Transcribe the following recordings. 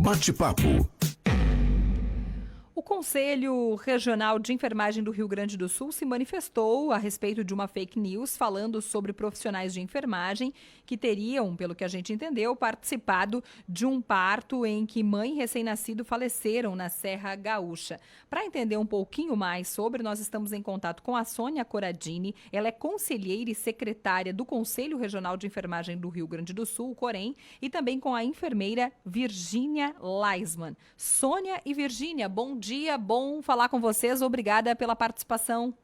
Bate-papo. O Conselho Regional de Enfermagem do Rio Grande do Sul se manifestou a respeito de uma fake news falando sobre profissionais de enfermagem que teriam, pelo que a gente entendeu, participado de um parto em que mãe e recém-nascido faleceram na Serra Gaúcha. Para entender um pouquinho mais sobre, nós estamos em contato com a Sônia Corradini. Ela é conselheira e secretária do Conselho Regional de Enfermagem do Rio Grande do Sul, o COREN, e também com a enfermeira Virgínia Leisman. Sônia e Virgínia, bom dia, bom falar com vocês. Obrigada pela participação.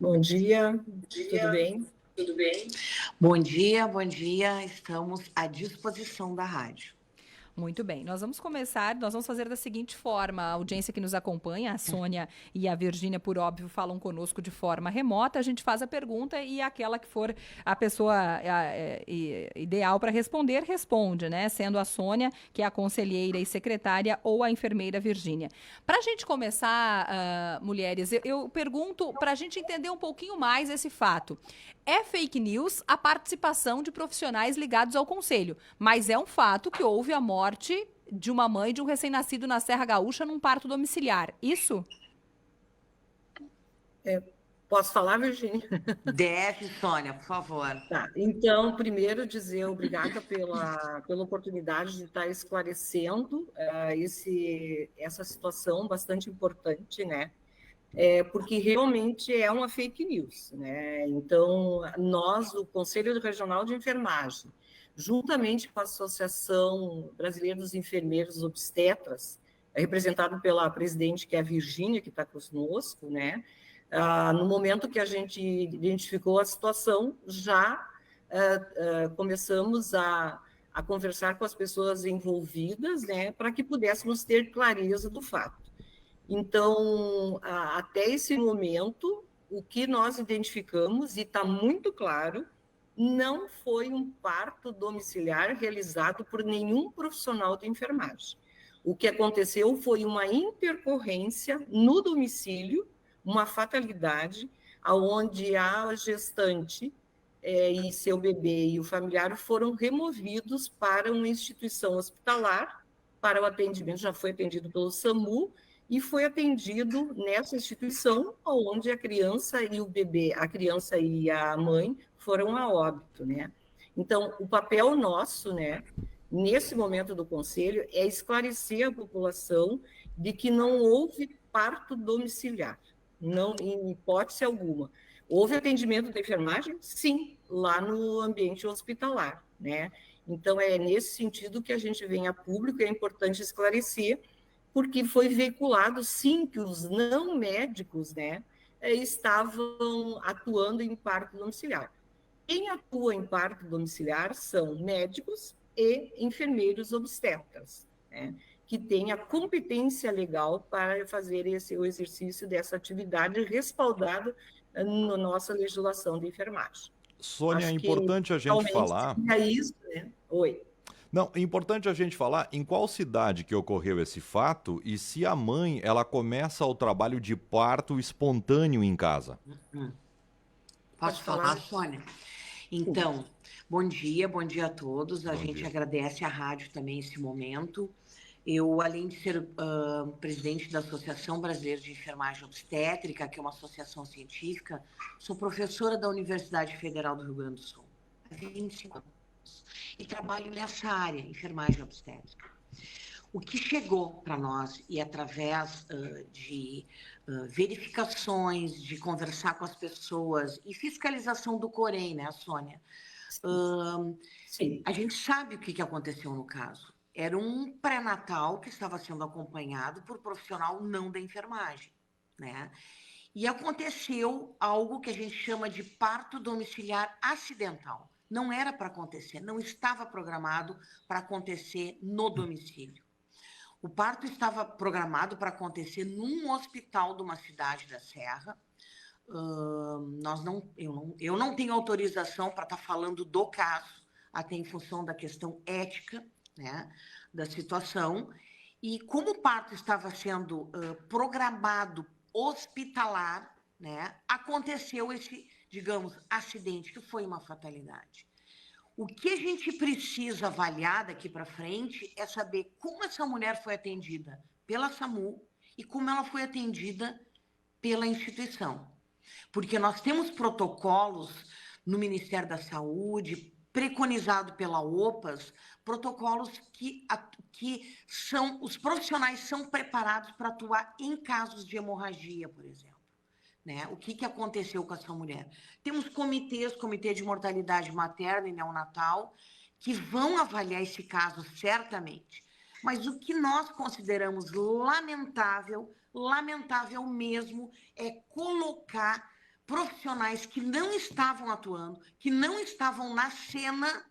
Bom dia, tudo bem? Tudo bem? Bom dia. Estamos à disposição da rádio. Muito bem, nós vamos fazer da seguinte forma, a audiência que nos acompanha, a Sônia e a Virgínia, por óbvio, falam conosco de forma remota, a gente faz a pergunta e aquela que for a pessoa ideal para responder, responde, né? Sendo a Sônia, que é a conselheira e secretária, ou a enfermeira Virgínia. Para a gente começar, mulheres, eu pergunto, para a gente entender um pouquinho mais esse fato. É fake news a participação de profissionais ligados ao Conselho, mas é um fato que houve a morte de uma mãe de um recém-nascido na Serra Gaúcha num parto domiciliar. Isso? Posso falar, Virgínia? Deve, Sônia, por favor. Tá, então, primeiro dizer obrigada pela oportunidade de estar esclarecendo essa situação bastante importante, né? Porque realmente é uma fake news, né? Então, nós, o Conselho Regional de Enfermagem, juntamente com a Associação Brasileira dos Enfermeiros Obstetras, representado pela presidente, que é a Virgínia, que está conosco, né? No momento que a gente identificou a situação, já começamos a conversar com as pessoas envolvidas, né, para que pudéssemos ter clareza do fato. Então, até esse momento, o que nós identificamos, e está muito claro, não foi um parto domiciliar realizado por nenhum profissional de enfermagem. O que aconteceu foi uma intercorrência no domicílio, uma fatalidade, onde a gestante e seu bebê e o familiar foram removidos para uma instituição hospitalar, para o atendimento, já foi atendido pelo SAMU, e foi atendido nessa instituição, onde a criança e o bebê, a criança e a mãe foram a óbito, né? Então, o papel nosso, né, nesse momento do Conselho, é esclarecer a população de que não houve parto domiciliar, não, em hipótese alguma. Houve atendimento de enfermagem? Sim, lá no ambiente hospitalar, né? Então, é nesse sentido que a gente vem a público, é importante esclarecer, porque foi veiculado, sim, que os não médicos, né, estavam atuando em parto domiciliar. Quem atua em parto domiciliar são médicos e enfermeiros obstetras, né, que têm a competência legal para fazer o exercício dessa atividade respaldada na nossa legislação de enfermagem. Sônia, é importante a gente falar... É isso, né? Oi. Não, é importante a gente falar em qual cidade que ocorreu esse fato e se a mãe ela começa o trabalho de parto espontâneo em casa. Posso falar, Sônia? Então, bom dia a todos. A gente agradece à rádio também esse momento. Eu, além de ser presidente da Associação Brasileira de Enfermagem Obstétrica, que é uma associação científica, sou professora da Universidade Federal do Rio Grande do Sul há 25 anos. E trabalho nessa área, enfermagem obstétrica. O que chegou para nós, e através de verificações, de conversar com as pessoas, e fiscalização do COREN, né, Sônia? Sim. A gente sabe o que aconteceu no caso. Era um pré-natal que estava sendo acompanhado por profissional não da enfermagem, né? E aconteceu algo que a gente chama de parto domiciliar acidental. Não era para acontecer, não estava programado para acontecer no domicílio. O parto estava programado para acontecer num hospital de uma cidade da Serra. Eu não tenho autorização para estar falando do caso, até em função da questão ética, né, da situação. E como o parto estava sendo programado hospitalar, né, aconteceu esse, digamos, acidente, que foi uma fatalidade. O que a gente precisa avaliar daqui para frente é saber como essa mulher foi atendida pela SAMU e como ela foi atendida pela instituição. Porque nós temos protocolos no Ministério da Saúde, preconizado pela OPAS, protocolos que são, os profissionais são preparados para atuar em casos de hemorragia, por exemplo. Né? O que aconteceu com essa mulher? Temos comitês, comitê de mortalidade materna e neonatal, que vão avaliar esse caso certamente. Mas o que nós consideramos lamentável mesmo, é colocar profissionais que não estavam atuando, que não estavam na cena,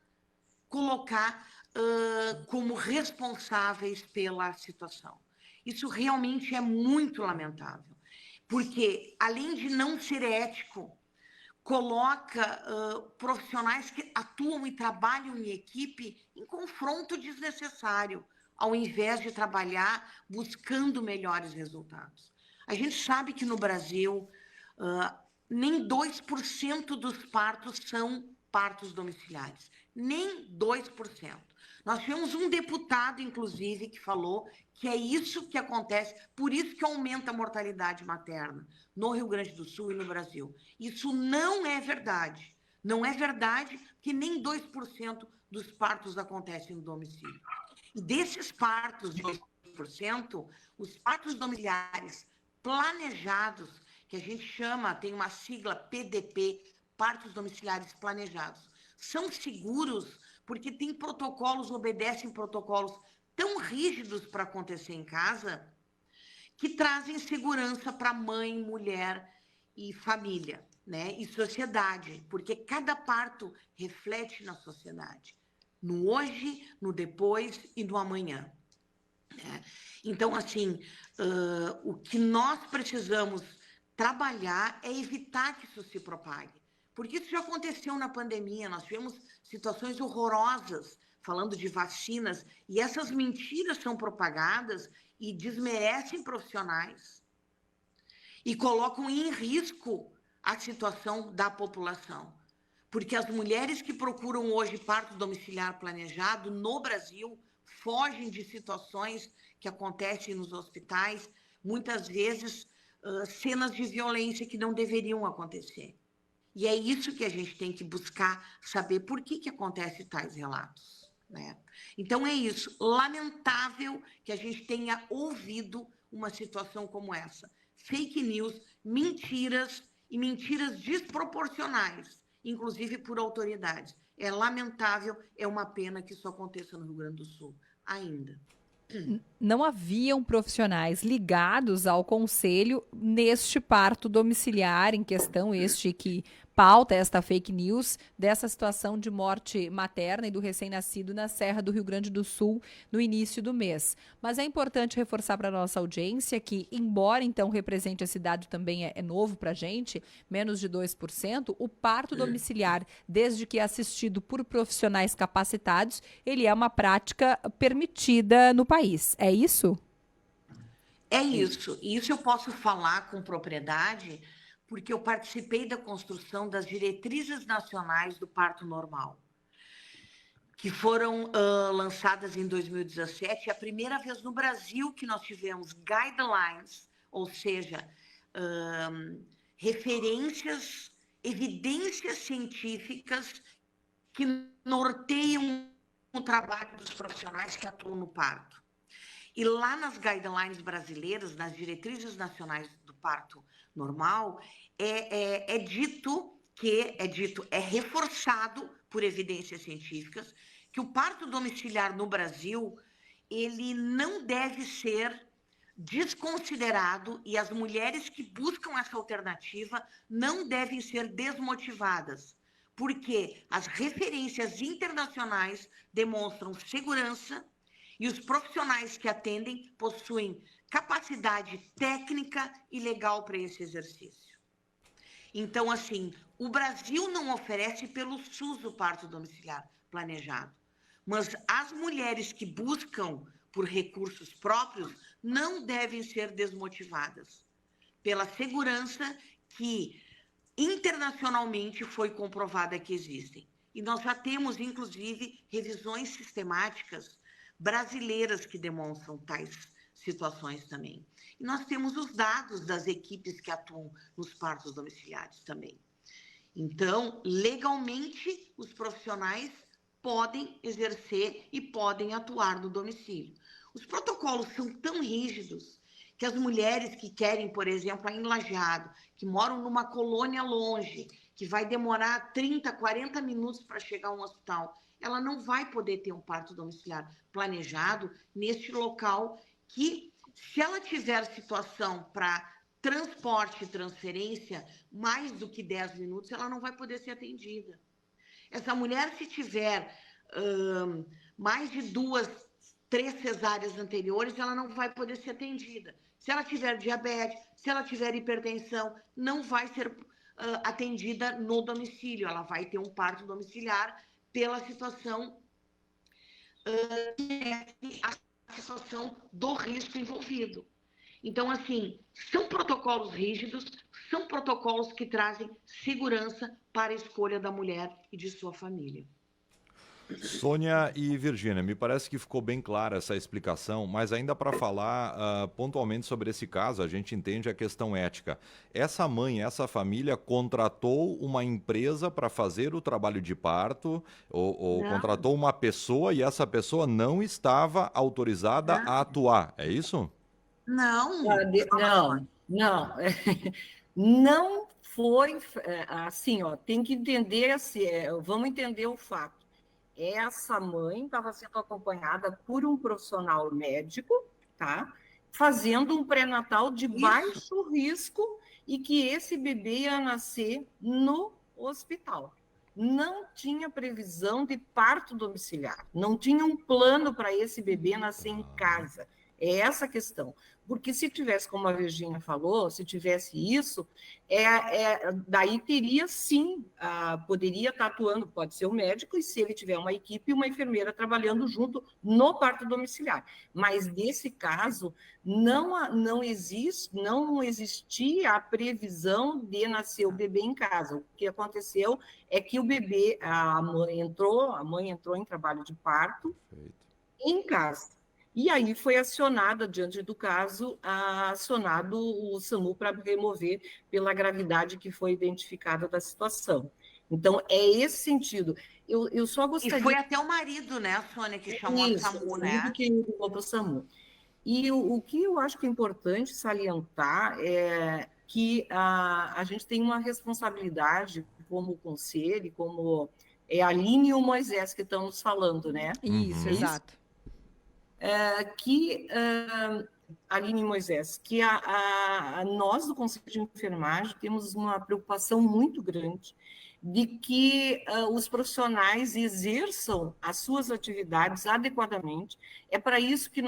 colocar como responsáveis pela situação. Isso realmente é muito lamentável. Porque, além de não ser ético, coloca profissionais que atuam e trabalham em equipe em confronto desnecessário, ao invés de trabalhar buscando melhores resultados. A gente sabe que no Brasil, nem 2% dos partos são partos domiciliares. Nem 2%. Nós tivemos um deputado, inclusive, que falou que é isso que acontece, por isso que aumenta a mortalidade materna no Rio Grande do Sul e no Brasil. Isso não é verdade. Não é verdade que nem 2% dos partos acontecem no domicílio. E desses partos de 2%, os partos domiciliares planejados, que a gente chama, tem uma sigla PDP, partos domiciliares planejados, são seguros porque tem protocolos, obedecem protocolos tão rígidos para acontecer em casa, que trazem segurança para mãe, mulher e família, né? E sociedade, porque cada parto reflete na sociedade, no hoje, no depois e no amanhã. Né? Então, assim, o que nós precisamos trabalhar é evitar que isso se propague. Porque isso já aconteceu na pandemia, nós tivemos situações horrorosas falando de vacinas, e essas mentiras são propagadas e desmerecem profissionais e colocam em risco a situação da população. Porque as mulheres que procuram hoje parto domiciliar planejado no Brasil fogem de situações que acontecem nos hospitais, muitas vezes cenas de violência que não deveriam acontecer. E é isso que a gente tem que buscar saber por que acontecem tais relatos. Né? Então é isso, lamentável que a gente tenha ouvido uma situação como essa. Fake news, mentiras e mentiras desproporcionais, inclusive por autoridades. É lamentável, é uma pena que isso aconteça no Rio Grande do Sul, ainda. Não haviam profissionais ligados ao conselho neste parto domiciliar em questão, este que pauta esta fake news dessa situação de morte materna e do recém-nascido na Serra do Rio Grande do Sul no início do mês. Mas é importante reforçar para a nossa audiência que, embora então represente esse dado também é novo para a gente, menos de 2%, o parto domiciliar, desde que assistido por profissionais capacitados, ele é uma prática permitida no país. É isso? É isso. E isso eu posso falar com propriedade, porque eu participei da construção das diretrizes nacionais do parto normal, que foram lançadas em 2017. É a primeira vez no Brasil que nós tivemos guidelines, ou seja, referências, evidências científicas que norteiam o trabalho dos profissionais que atuam no parto. E lá nas guidelines brasileiras, nas diretrizes nacionais do parto normal, é reforçado por evidências científicas que o parto domiciliar no Brasil, ele não deve ser desconsiderado e as mulheres que buscam essa alternativa não devem ser desmotivadas, porque as referências internacionais demonstram segurança e os profissionais que atendem possuem capacidade técnica e legal para esse exercício. Então, assim, o Brasil não oferece pelo SUS o parto domiciliar planejado, mas as mulheres que buscam por recursos próprios não devem ser desmotivadas pela segurança que internacionalmente foi comprovada que existem. E nós já temos, inclusive, revisões sistemáticas brasileiras que demonstram tais situações também. E nós temos os dados das equipes que atuam nos partos domiciliares também. Então, legalmente, os profissionais podem exercer e podem atuar no domicílio. Os protocolos são tão rígidos que as mulheres que querem, por exemplo, em Lajeado, que moram numa colônia longe, que vai demorar 30, 40 minutos para chegar a um hospital, ela não vai poder ter um parto domiciliar planejado neste local que, se ela tiver situação para transporte e transferência, mais do que 10 minutos, ela não vai poder ser atendida. Essa mulher, se tiver mais de 2, 3 cesáreas anteriores, ela não vai poder ser atendida. Se ela tiver diabetes, se ela tiver hipertensão, não vai ser atendida no domicílio. Ela vai ter um parto domiciliar pela situação a situação do risco envolvido. Então, assim, são protocolos rígidos, são protocolos que trazem segurança para a escolha da mulher e de sua família. Sônia e Virgínia, me parece que ficou bem clara essa explicação, mas ainda para falar pontualmente sobre esse caso, a gente entende a questão ética. Essa mãe, essa família contratou uma empresa para fazer o trabalho de parto, ou contratou uma pessoa e essa pessoa não estava autorizada a atuar, é isso? Não. Não. Não foi assim, ó, tem que entender assim, vamos entender o fato. Essa mãe estava sendo acompanhada por um profissional médico, tá? Fazendo um pré-natal de baixo risco e que esse bebê ia nascer no hospital. Não tinha previsão de parto domiciliar, não tinha um plano para esse bebê nascer em casa. É essa a questão. Porque se tivesse, como a Virgínia falou, se tivesse isso, daí teria sim, poderia estar atuando, pode ser o médico, e se ele tiver uma equipe, uma enfermeira trabalhando junto no parto domiciliar. Mas nesse caso, não existia a previsão de nascer o bebê em casa. O que aconteceu é que o bebê, a mãe entrou em trabalho de parto em casa. E aí foi acionada, diante do caso, acionado o SAMU para remover pela gravidade que foi identificada da situação. Então, é esse sentido. Eu só gostaria... E foi até o marido, né, Sônia, que chamou o SAMU, né? O que levou para o SAMU. E o que eu acho que é importante salientar é que a gente tem uma responsabilidade como conselho, como a Aline e o Moisés que estão nos falando, né? Isso, exato. Aline e Moisés, que nós do Conselho de Enfermagem temos uma preocupação muito grande de que os profissionais exerçam as suas atividades adequadamente. É para isso que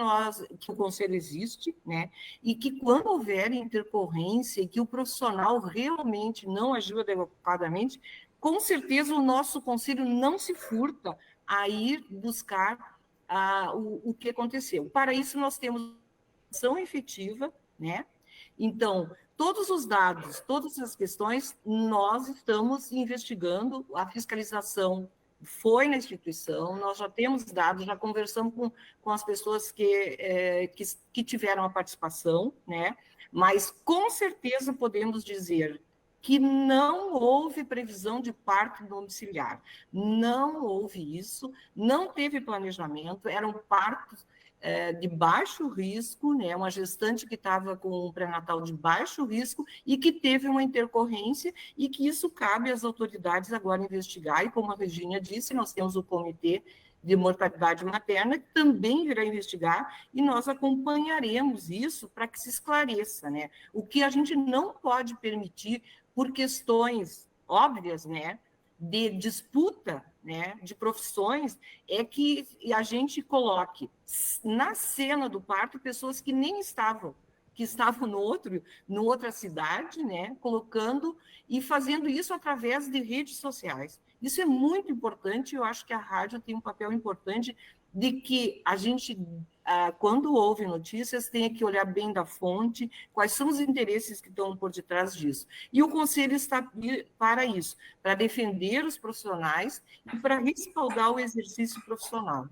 o Conselho existe, né? E que quando houver intercorrência e que o profissional realmente não agiu adequadamente, com certeza o nosso Conselho não se furta a ir buscar o que aconteceu. Para isso, nós temos ação efetiva, né? Então, todos os dados, todas as questões, nós estamos investigando, a fiscalização foi na instituição, nós já temos dados, já conversamos com as pessoas que tiveram a participação, né? Mas, com certeza, podemos dizer que não houve previsão de parto domiciliar. Não houve isso, não teve planejamento, eram partos de baixo risco, né? Uma gestante que estava com um pré-natal de baixo risco e que teve uma intercorrência e que isso cabe às autoridades agora investigar. E como a Virgínia disse, nós temos o Comitê de Mortalidade Materna, que também virá investigar, e nós acompanharemos isso para que se esclareça, né? O que a gente não pode permitir por questões óbvias, né, de disputa, né, de profissões, é que a gente coloque na cena do parto pessoas que nem estavam, que estavam noutra cidade, né, colocando e fazendo isso através de redes sociais. Isso é muito importante, eu acho que a rádio tem um papel importante de que a gente quando houve notícias, tenha que olhar bem da fonte, quais são os interesses que estão por detrás disso. E o Conselho está para isso, para defender os profissionais e para respaldar o exercício profissional.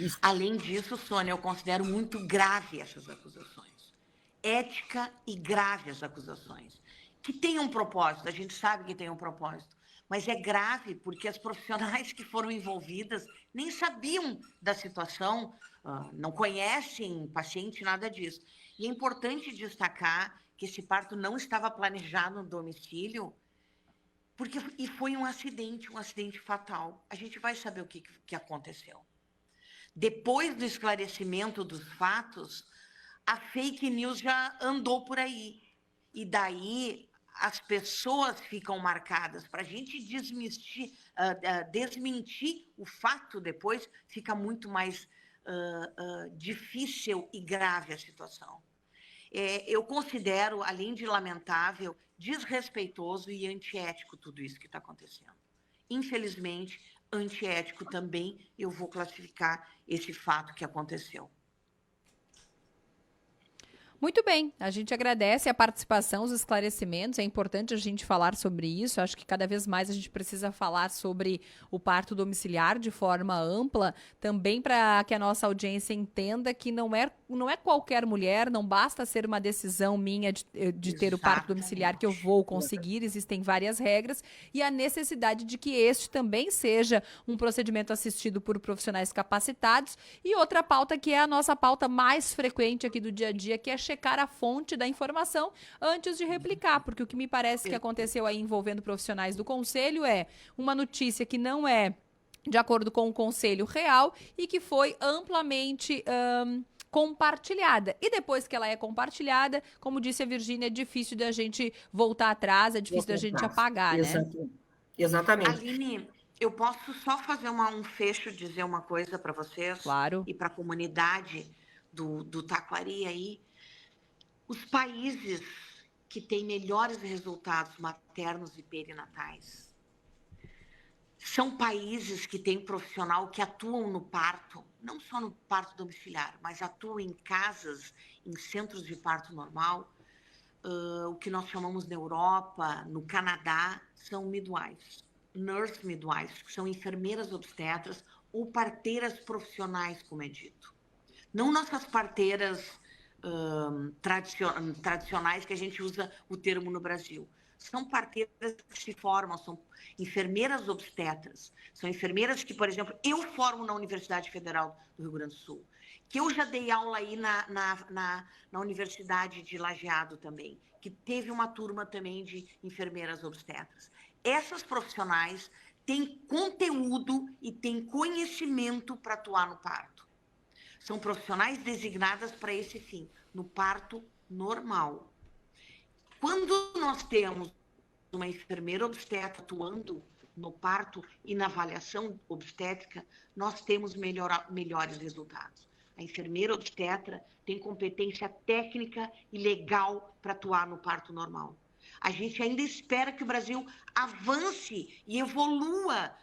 Isso. Além disso, Sônia, eu considero muito grave essas acusações. Ética e grave as acusações. Que tem um propósito, a gente sabe que tem um propósito, mas é grave porque as profissionais que foram envolvidas nem sabiam da situação, não conhecem paciente, nada disso. E é importante destacar que esse parto não estava planejado no domicílio, e foi um acidente fatal. A gente vai saber o que aconteceu. Depois do esclarecimento dos fatos, a fake news já andou por aí. E daí as pessoas ficam marcadas. Para a gente desmentir o fato depois, fica muito mais difícil e grave a situação. Eu considero, além de lamentável, desrespeitoso e antiético tudo isso que está acontecendo. Infelizmente, antiético também, eu vou classificar esse fato que aconteceu. Muito bem, a gente agradece a participação, os esclarecimentos, é importante a gente falar sobre isso, acho que cada vez mais a gente precisa falar sobre o parto domiciliar de forma ampla, também para que a nossa audiência entenda que não é qualquer mulher, não basta ser uma decisão minha de ter o parto domiciliar que eu vou conseguir, existem várias regras e a necessidade de que este também seja um procedimento assistido por profissionais capacitados. E outra pauta que é a nossa pauta mais frequente aqui do dia a dia, que é checar a fonte da informação antes de replicar, porque o que me parece que aconteceu aí envolvendo profissionais do Conselho é uma notícia que não é de acordo com o Conselho real e que foi amplamente compartilhada. E depois que ela é compartilhada, como disse a Virgínia, é difícil da gente voltar atrás, é difícil da gente apagar, né? Exatamente. Aline, eu posso só fazer um fecho, dizer uma coisa para vocês? Claro. E para a comunidade do Taquari aí. Os países que têm melhores resultados maternos e perinatais são países que têm profissional que atuam no parto, não só no parto domiciliar, mas atuam em casas, em centros de parto normal. O que nós chamamos na Europa, no Canadá, são midwives, nurse midwives, que são enfermeiras obstetras ou parteiras profissionais, como é dito. Não nossas parteiras tradicionais que a gente usa o termo no Brasil. São parteiras que se formam, são enfermeiras obstetras, são enfermeiras que, por exemplo, eu formo na Universidade Federal do Rio Grande do Sul, que eu já dei aula aí na Universidade de Lajeado também, que teve uma turma também de enfermeiras obstetras. Essas profissionais têm conteúdo e têm conhecimento para atuar no parto. São profissionais designadas para esse fim, no parto normal. Quando nós temos uma enfermeira obstetra atuando no parto e na avaliação obstétrica, nós temos melhores resultados. A enfermeira obstetra tem competência técnica e legal para atuar no parto normal. A gente ainda espera que o Brasil avance e evolua,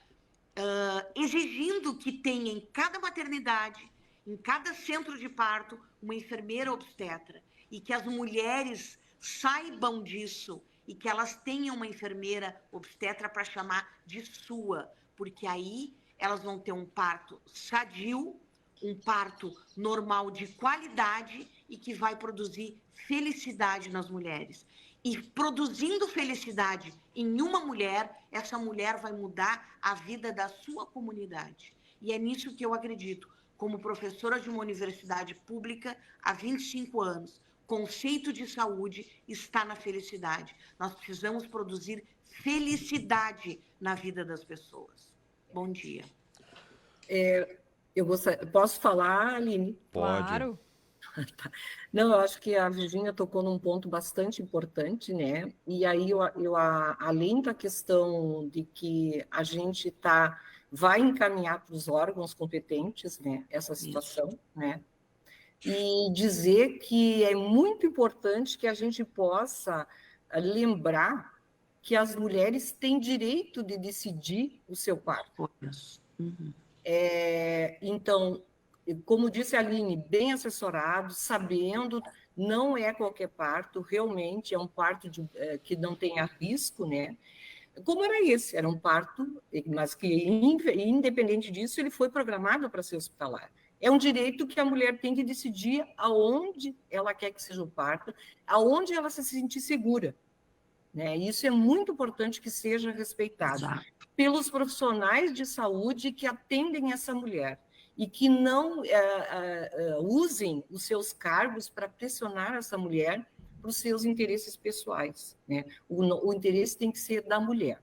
exigindo que tenha em cada maternidade, em cada centro de parto, uma enfermeira obstetra e que as mulheres saibam disso e que elas tenham uma enfermeira obstetra para chamar de sua, porque aí elas vão ter um parto sadio, um parto normal de qualidade e que vai produzir felicidade nas mulheres. E produzindo felicidade em uma mulher, essa mulher vai mudar a vida da sua comunidade. E é nisso que eu acredito. Como professora de uma universidade pública há 25 anos, conceito de saúde está na felicidade. Nós precisamos produzir felicidade na vida das pessoas. Bom dia. Posso falar, Aline? Pode. Claro. Não, eu acho que a Virgínia tocou num ponto bastante importante, né? E aí, além da questão de que a gente vai encaminhar para os órgãos competentes, né, essa situação, isso, né? E dizer que é muito importante que a gente possa lembrar que as mulheres têm direito de decidir o seu parto. Uhum. Então, como disse a Aline, bem assessorado, sabendo, não é qualquer parto, realmente é um parto que não tenha risco, né? Como era esse? Era um parto, mas que, independente disso, ele foi programado para ser hospitalar. É um direito que a mulher tem que decidir aonde ela quer que seja o parto, aonde ela se sentir segura. Né? Isso é muito importante que seja respeitado pelos profissionais de saúde que atendem essa mulher e que não usem os seus cargos para pressionar essa mulher para os seus interesses pessoais. Né? O interesse tem que ser da mulher.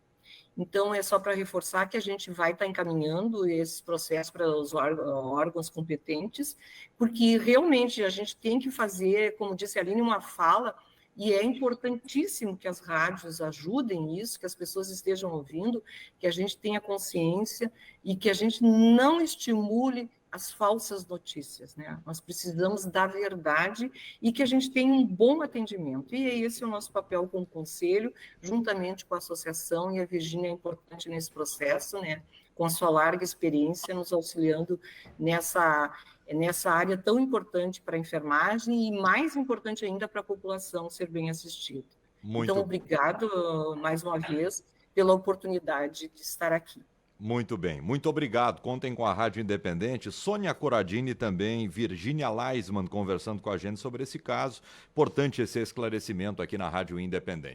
Então, é só para reforçar que a gente vai estar encaminhando esse processo para os órgãos competentes, porque realmente a gente tem que fazer, como disse a Aline, uma fala, e é importantíssimo que as rádios ajudem isso, que as pessoas estejam ouvindo, que a gente tenha consciência e que a gente não estimule as falsas notícias, né? Nós precisamos da verdade e que a gente tenha um bom atendimento. E esse é o nosso papel como conselho, juntamente com a associação, e a Virgínia é importante nesse processo, né? Com a sua larga experiência, nos auxiliando nessa área tão importante para a enfermagem e mais importante ainda para a população ser bem assistida. Então, obrigado mais uma vez pela oportunidade de estar aqui. Muito bem, muito obrigado. Contem com a Rádio Independente. Sônia Corradini também, Virgínia Leisman conversando com a gente sobre esse caso. Importante esse esclarecimento aqui na Rádio Independente.